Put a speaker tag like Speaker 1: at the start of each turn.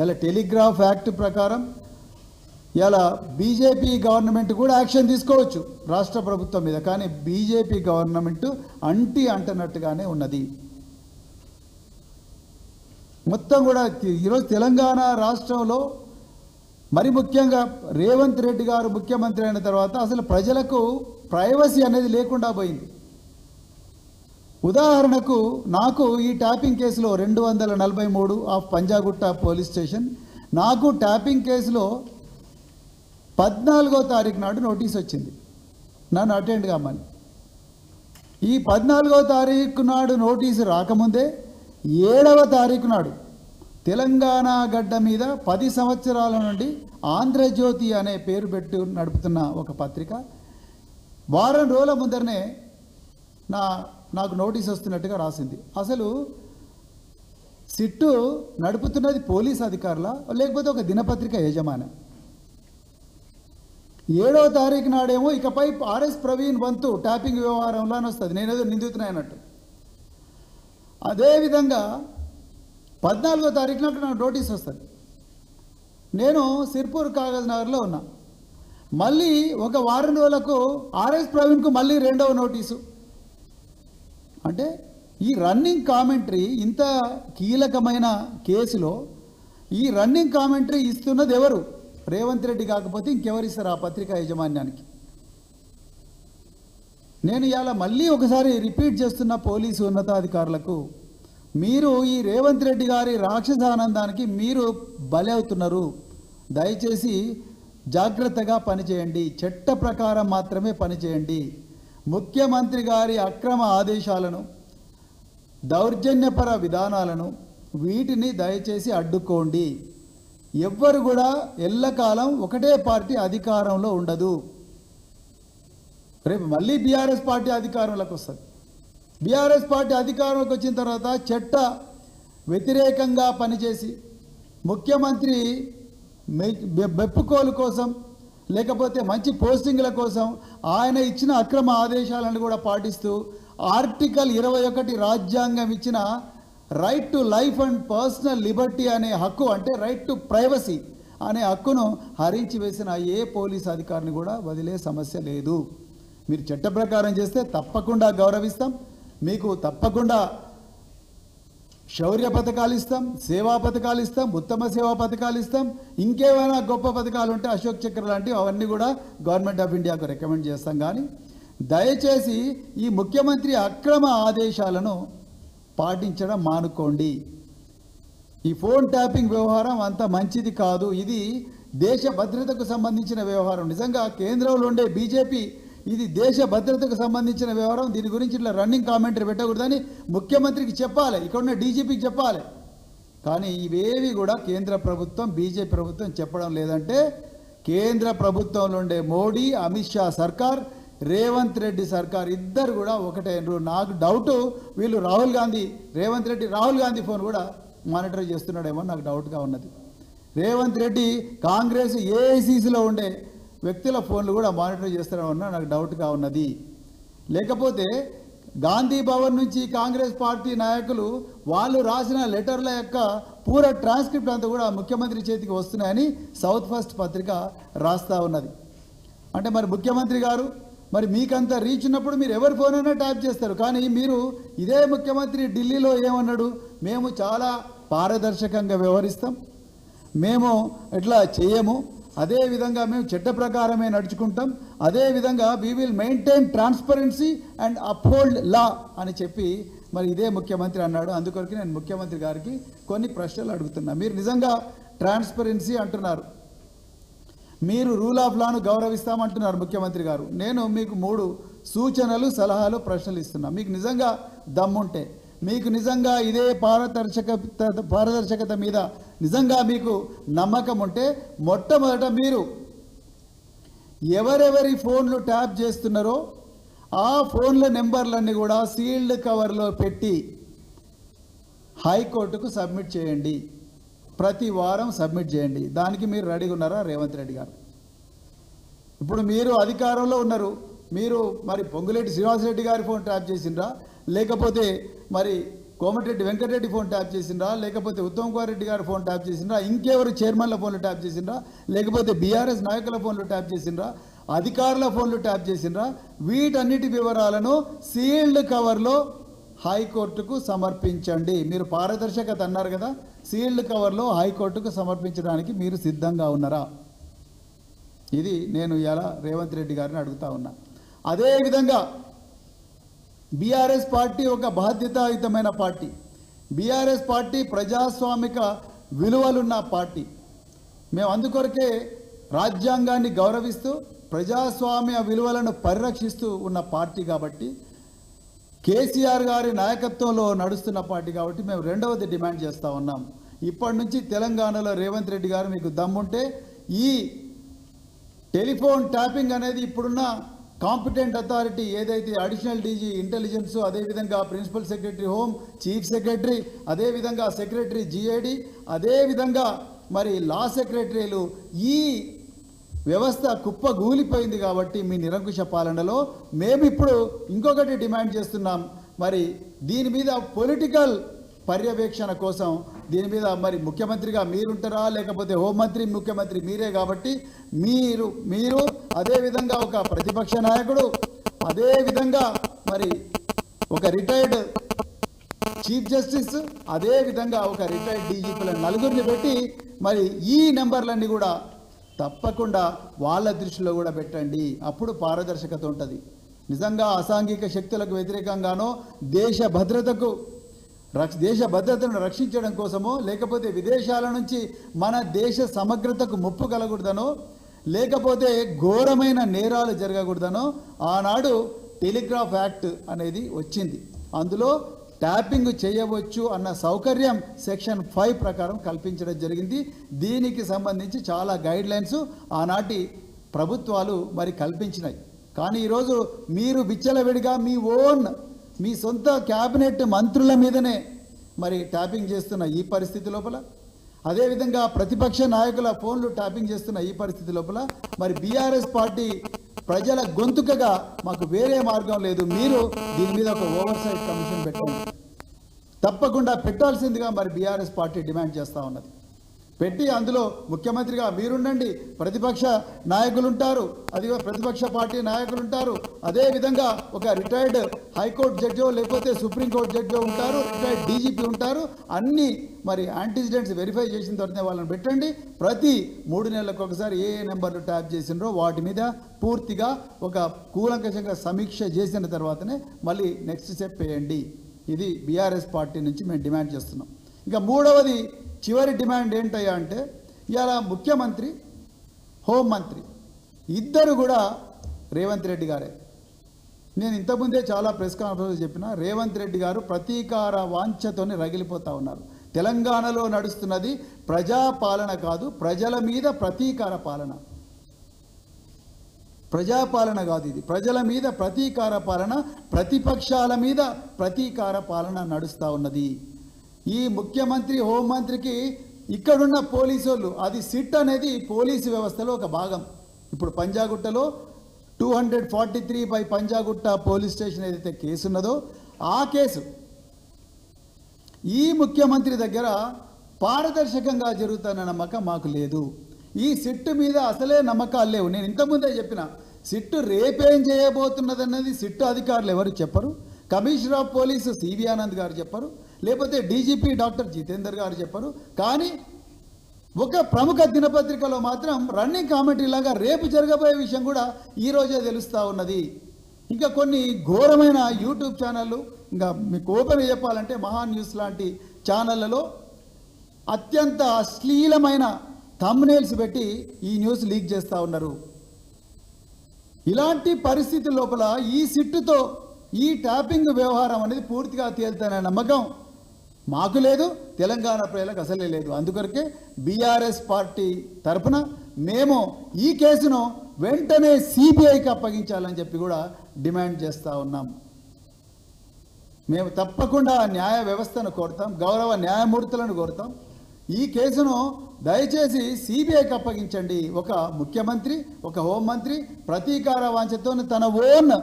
Speaker 1: ఇలా telegraph act ప్రకారం ఇలా బీజేపీ గవర్నమెంట్ కూడా యాక్షన్ తీసుకోవచ్చు రాష్ట్ర ప్రభుత్వం మీద, కానీ బీజేపీ గవర్నమెంట్ అంటనట్టుగానే ఉన్నది. మొత్తం కూడా ఈరోజు తెలంగాణ రాష్ట్రంలో మరి ముఖ్యంగా రేవంత్ రెడ్డి గారు ముఖ్యమంత్రి అయిన తర్వాత అసలు ప్రజలకు ప్రైవసీ అనేది లేకుండా పోయింది. ఉదాహరణకు నాకు ఈ ట్యాపింగ్ కేసులో 243 ఆఫ్ పంజాగుట్ట పోలీస్ స్టేషన్, నాకు ట్యాపింగ్ కేసులో 14వ తారీఖు నాడు నోటీస్ వచ్చింది నన్ను అటెండ్ కామని. ఈ 14వ తారీఖు నాడు నోటీసు రాకముందే 7వ తారీఖు నాడు తెలంగాణ గడ్డ మీద 10 సంవత్సరాల నుండి ఆంధ్రజ్యోతి అనే పేరు పెట్టి నడుపుతున్న ఒక పత్రిక వారం రోజుల ముందరనే నాకు నోటీస్ వస్తున్నట్టుగా రాసింది. అసలు సిట్టు నడుపుతున్నది పోలీస్ అధికారుల లేకపోతే ఒక దినపత్రిక యజమాని. 7వ తారీఖు నాడేమో ఇకపై ఆర్ఎస్ ప్రవీణ్ వంతు ట్యాపింగ్ వ్యవహారంలో అని వస్తుంది, నేనేదో నిందితున్నాయన్నట్టు. అదేవిధంగా 14వ తారీఖు నాడు నాకు నోటీస్ వస్తుంది. నేను సిర్పూర్ కాగజ్ నగర్లో ఉన్నా. మళ్ళీ ఒక వారం రోజులకు ఆర్ఎస్ ప్రవీణ్కు మళ్ళీ 2వ నోటీసు. అంటే ఈ రన్నింగ్ కామెంటరీ ఇంత కీలకమైన కేసులో ఈ రన్నింగ్ కామెంటరీ ఇస్తున్నది ఎవరు? రేవంత్ రెడ్డి కాకపోతే ఇంకెవరిస్తారు ఆ పత్రికా యాజమాన్యానికి? నేను ఇవాళ మళ్ళీ ఒకసారి రిపీట్ చేస్తున్న పోలీసు ఉన్నతాధికారులకు, మీరు ఈ రేవంత్ రెడ్డి గారి రాక్షసానందానికి మీరు బలి అవుతున్నారు. దయచేసి జాగ్రత్తగా పనిచేయండి, చట్ట ప్రకారం మాత్రమే పనిచేయండి. ముఖ్యమంత్రి గారి అక్రమ ఆదేశాలను, దౌర్జన్యపర విధానాలను వీటిని దయచేసి అడ్డుకోండి. ఎవ్వరు కూడా ఎల్లకాలం ఒకటే పార్టీ అధికారంలో ఉండదు. రేపు మళ్ళీ బీఆర్ఎస్ పార్టీ అధికారంలోకి వస్తుంది. బీఆర్ఎస్ పార్టీ అధికారంలోకి వచ్చిన తర్వాత చట్ట వ్యతిరేకంగా పనిచేసి ముఖ్యమంత్రి మెప్పుకోలు కోసం లేకపోతే మంచి పోస్టింగ్ల కోసం ఆయన ఇచ్చిన అక్రమ ఆదేశాలను కూడా పాటిస్తూ ఆర్టికల్ 21 రాజ్యాంగం ఇచ్చిన right to life and personal Liberty అనే హక్కు, అంటే రైట్ టు ప్రైవసీ అనే హక్కును హరించి వేసిన ఏ పోలీస్ అధికారిని కూడా వదిలే సమస్య లేదు. మీరు చట్ట ప్రకారం చేస్తే తప్పకుండా గౌరవిస్తాం, మీకు తప్పకుండా శౌర్య పథకాలు ఇస్తాం, సేవా పథకాలు ఇస్తాం, ఉత్తమ సేవా పథకాలు ఇస్తాం. ఇంకేమైనా గొప్ప పథకాలు ఉంటే అశోక్ చక్ర లాంటివి అవన్నీ కూడా గవర్నమెంట్ ఆఫ్ ఇండియాకు రికమెండ్ చేస్తాం. కానీ దయచేసి ఈ ముఖ్యమంత్రి అక్రమ ఆదేశాలను పాటించడం మానుకోండి. ఈ ఫోన్ ట్యాపింగ్ వ్యవహారం అంత మంచిది కాదు. ఇది దేశ భద్రతకు సంబంధించిన వ్యవహారం. నిజంగా కేంద్రంలో ఉండే బీజేపీ ఇది దేశ భద్రతకు సంబంధించిన వ్యవహారం, దీని గురించి ఇట్లా రన్నింగ్ కామెంటరీ పెట్టకూడదని ముఖ్యమంత్రికి చెప్పాలి, ఇక్కడున్న డీజీపీకి చెప్పాలి. కానీ ఇవేవి కూడా కేంద్ర ప్రభుత్వం బీజేపీ ప్రభుత్వం చెప్పడం లేదంటే కేంద్ర ప్రభుత్వంలో ఉండే మోడీ అమిత్ షా సర్కార్, రేవంత్ రెడ్డి సర్కార్ ఇద్దరు కూడా ఒకటే. నాకు డౌటు వీళ్ళు రేవంత్ రెడ్డి రాహుల్ గాంధీ ఫోన్ కూడా మానిటర్ చేస్తున్నాడేమో నాకు డౌట్గా ఉన్నది. రేవంత్ రెడ్డి కాంగ్రెస్ ఏఐసీసీలో ఉండే వ్యక్తుల ఫోన్లు కూడా మానిటర్ చేస్తారన్న నాకు డౌట్గా ఉన్నది. లేకపోతే గాంధీ భవన్ నుంచి కాంగ్రెస్ పార్టీ నాయకులు వాళ్ళు రాసిన లెటర్ల యొక్క పూర ట్రాన్స్క్రిప్ట్ అంతా కూడా ముఖ్యమంత్రి చేతికి వస్తున్నాయని సౌత్ ఫస్ట్ పత్రిక రాస్తూ ఉన్నది. అంటే మరి ముఖ్యమంత్రి గారు మరి మీకంత రీచ్ ఉన్నప్పుడు మీరు ఎవరి ఫోన్ అయినా ట్యాప్ చేస్తారు. కానీ మీరు ఇదే ముఖ్యమంత్రి ఢిల్లీలో ఏమన్నాడు? మేము చాలా పారదర్శకంగా వ్యవహరిస్తాం, మేము ఎట్లా చేయము, అదేవిధంగా మేము చట్ట ప్రకారమే నడుచుకుంటాం, అదేవిధంగా we will maintain transparency and uphold law అని చెప్పి మరి ఇదే ముఖ్యమంత్రి అన్నాడు. అందుకొరకు నేను ముఖ్యమంత్రి గారికి కొన్ని ప్రశ్నలు అడుగుతున్నా. మీరు నిజంగా ట్రాన్స్పరెన్సీ అంటున్నారు, మీరు రూల్ ఆఫ్ లాను గౌరవిస్తామంటున్నారు ముఖ్యమంత్రి గారు. నేను మీకు 3 సూచనలు సలహాలు ప్రశ్నలు ఇస్తున్నా. మీకు నిజంగా దమ్ముంటే, మీకు నిజంగా ఇదే పారదర్శకత మీద నిజంగా మీకు నమ్మకం ఉంటే మొట్టమొదట మీరు ఎవరెవరి ఫోన్లు ట్యాప్ చేస్తున్నారో ఆ ఫోన్ల నెంబర్లన్నీ కూడా సీల్డ్ కవర్లో పెట్టి హైకోర్టుకు సబ్మిట్ చేయండి. ప్రతి వారం సబ్మిట్ చేయండి. దానికి మీరు రెడీగా ఉన్నారా రేవంత్ రెడ్డి గారు? ఇప్పుడు మీరు అధికారంలో ఉన్నారు, మీరు మరి పొంగులేటి శ్రీనివాసరెడ్డి గారి ఫోన్ ట్యాప్ చేసిండ్రా, లేకపోతే మరి కోమటిరెడ్డి వెంకటరెడ్డి ఫోన్ ట్యాప్ చేసిండ్రా, లేకపోతే ఉత్తమ్ కుమార్ రెడ్డి గారి ఫోన్ ట్యాప్ చేసిండ్రా, ఇంకెవరు చైర్మన్ల ఫోన్లు ట్యాప్ చేసిండ్రా, లేకపోతే బీఆర్ఎస్ నాయకుల ఫోన్లు ట్యాప్ చేసిండ్రా, అధికారుల ఫోన్లు ట్యాప్ చేసిండ్రా, వీటన్నిటి వివరాలను సీల్డ్ కవర్లో హైకోర్టుకు సమర్పించండి. మీరు పారదర్శకత అన్నారు కదా, సీల్డ్ కవర్లో హైకోర్టుకు సమర్పించడానికి మీరు సిద్ధంగా ఉన్నారా? ఇది నేను ఇలా రేవంత్ రెడ్డి గారిని అడుగుతా ఉన్నా. అదేవిధంగా బీఆర్ఎస్ పార్టీ ఒక బాధ్యతాయుతమైన పార్టీ. బీఆర్ఎస్ పార్టీ ప్రజాస్వామిక విలువలున్న పార్టీ. మేము అందుకొరకే రాజ్యాంగాన్ని గౌరవిస్తూ ప్రజాస్వామ్య విలువలను పరిరక్షిస్తూ ఉన్న పార్టీ కాబట్టి, కేసీఆర్ గారి నాయకత్వంలో నడుస్తున్న పార్టీ కాబట్టి మేము రెండవది డిమాండ్ చేస్తూ ఉన్నాం. ఇప్పటి నుంచి తెలంగాణలో రేవంత్ రెడ్డి గారు మీకు దమ్ముంటే ఈ టెలిఫోన్ ట్యాపింగ్ అనేది ఇప్పుడున్న కాంపిటెంట్ అథారిటీ ఏదైతే అడిషనల్ డీజీ ఇంటెలిజెన్స్, అదేవిధంగా principal secretary home, chief secretary, అదేవిధంగా సెక్రటరీ జీఏడి, అదేవిధంగా మరి లా సెక్రటరీలు, ఈ వ్యవస్థ కుప్పగూలిపోయింది. కాబట్టి మీ నిరంకుశ పాలనలో మేము ఇప్పుడు ఇంకొకటి డిమాండ్ చేస్తున్నాం. మరి దీని మీద పొలిటికల్ పర్యవేక్షణ కోసం దీని మీద మరి ముఖ్యమంత్రిగా మీరుంటారా, లేకపోతే హోంమంత్రి ముఖ్యమంత్రి మీరే కాబట్టి మీరు అదేవిధంగా ఒక ప్రతిపక్ష నాయకుడు, అదేవిధంగా మరి ఒక రిటైర్డ్ చీఫ్ జస్టిస్, అదేవిధంగా ఒక రిటైర్డ్ డీజీపీల నలుగురిని పెట్టి మరి ఈ నెంబర్లన్నీ కూడా తప్పకుండా వాళ్ళ దృష్టిలో కూడా పెట్టండి. అప్పుడు పారదర్శకత ఉంటుంది. నిజంగా అసాంఘిక శక్తులకు వ్యతిరేకంగానో దేశ భద్రతను రక్షించడం కోసమో, లేకపోతే విదేశాల నుంచి మన దేశ సమగ్రతకు ముప్పు కలగకూడదనో, లేకపోతే ఘోరమైన నేరాలు జరగకూడదనో ఆనాడు టెలిగ్రాఫ్ యాక్ట్ అనేది వచ్చింది. అందులో ట్యాపింగ్ చేయవచ్చు అన్న సౌకర్యం సెక్షన్ 5 ప్రకారం కల్పించడం జరిగింది. దీనికి సంబంధించి చాలా గైడ్లైన్స్ ఆనాటి ప్రభుత్వాలు మరి కల్పించినాయి. కానీ ఈరోజు మీరు విచ్చలవిడిగా మీ సొంత క్యాబినెట్ మంత్రుల మీదనే మరి ట్యాపింగ్ చేస్తున్న ఈ పరిస్థితి లోపల, అదేవిధంగా ప్రతిపక్ష నాయకుల ఫోన్లు ట్యాపింగ్ చేస్తున్న ఈ పరిస్థితి లోపల మరి బీఆర్ఎస్ పార్టీ ప్రజల గొంతుకగా మాకు వేరే మార్గం లేదు. మీరు దీని మీద ఒక ఓవర్సైట్ కమిషన్ పెట్టండి. తప్పకుండా పెట్టాల్సిందిగా మరి బీఆర్ఎస్ పార్టీ డిమాండ్ చేస్తూ ఉన్నది. పెట్టి అందులో ముఖ్యమంత్రిగా మీరుండండి, ప్రతిపక్ష నాయకులు ఉంటారు, అది ప్రతిపక్ష పార్టీ నాయకులు ఉంటారు, అదేవిధంగా ఒక రిటైర్డ్ హైకోర్టు జడ్జో లేకపోతే సుప్రీంకోర్టు జడ్జో ఉంటారు, రిటైర్డ్ డీజీపీ ఉంటారు. అన్నీ మరి యాంటీసిడెంట్స్ వెరిఫై చేసిన తర్వాతనే వాళ్ళని పెట్టండి. ప్రతి 3 నెలలకు ఒకసారి ఏ నెంబర్లు ట్యాప్ చేసినారో వాటి మీద పూర్తిగా ఒక కూలంకషంగా సమీక్ష చేసిన తర్వాతనే మళ్ళీ నెక్స్ట్ స్టెప్ వేయండి. ఇది బీఆర్ఎస్ పార్టీ నుంచి మేము డిమాండ్ చేస్తున్నాం. ఇంకా మూడవది చివరి డిమాండ్ ఏంటయ్యా అంటే, ఇవాళ ముఖ్యమంత్రి, హోంమంత్రి ఇద్దరు కూడా రేవంత్ రెడ్డి గారే. నేను ఇంతకుముందే చాలా ప్రెస్ కాన్ఫరెన్స్ చెప్పిన, రేవంత్ రెడ్డి గారు ప్రతీకార వాంఛతోని రగిలిపోతూ ఉన్నారు. తెలంగాణలో నడుస్తున్నది ప్రజాపాలన కాదు, ప్రజల మీద ప్రతీకార పాలన. ప్రజాపాలన కాదు, ఇది ప్రజల మీద ప్రతీకార పాలన, ప్రతిపక్షాల మీద ప్రతీకార పాలన నడుస్తూ ఉన్నది. ఈ ముఖ్యమంత్రి, హోంమంత్రికి ఇక్కడున్న పోలీసు వాళ్ళు, అది సిట్ అనేది పోలీసు వ్యవస్థలో ఒక భాగం. ఇప్పుడు పంజాగుట్టలో 243 పంజాగుట్ట పోలీస్ స్టేషన్ ఏదైతే కేసు ఉన్నదో ఆ కేసు ఈ ముఖ్యమంత్రి దగ్గర పారదర్శకంగా జరుగుతున్న నమ్మకం మాకు లేదు. ఈ సిట్టు మీద అసలే నమ్మకాలు లేవు. నేను ఇంతకుముందే చెప్పిన, సిట్టు రేపేం చేయబోతున్నదన్నది సిట్టు అధికారులు ఎవరు చెప్పరు. Commissioner of police CV Anand గారు చెప్పరు, లేకపోతే డీజీపీ డాక్టర్ జితేందర్ గారు చెప్పరు. కానీ ఒక ప్రముఖ దినపత్రికలో మాత్రం రన్నింగ్ కామెంటరీ లాగా రేపు జరగబోయే విషయం కూడా ఈరోజే తెలుస్తూ ఉన్నది. ఇంకా కొన్ని ఘోరమైన యూట్యూబ్ ఛానళ్ళు, ఇంకా మీకు ఓపెన్ చెప్పాలంటే మహా న్యూస్ లాంటి ఛానళ్ళలో అత్యంత అశ్లీలమైన థంబ్నెయిల్స్ పెట్టి ఈ న్యూస్ లీక్ చేస్తూ ఉన్నారు. ఇలాంటి పరిస్థితి లోపల ఈ సిట్టుతో ఈ ట్యాపింగ్ వ్యవహారం అనేది పూర్తిగా తేలుతానే నమ్మకం మాకు లేదు, తెలంగాణ ప్రజలకు అసలే లేదు. అందుకొరకే బీఆర్ఎస్ పార్టీ తరఫున మేము ఈ కేసును వెంటనే సిబిఐకి అప్పగించాలని చెప్పి కూడా డిమాండ్ చేస్తూ ఉన్నాం. మేము తప్పకుండా న్యాయ వ్యవస్థను కోరుతాం, గౌరవ న్యాయమూర్తులను కోరుతాం. ఈ కేసును దయచేసి సిబిఐకి అప్పగించండి. ఒక ముఖ్యమంత్రి, ఒక హోంమంత్రి ప్రతీకార వాంఛతో తన ఓన్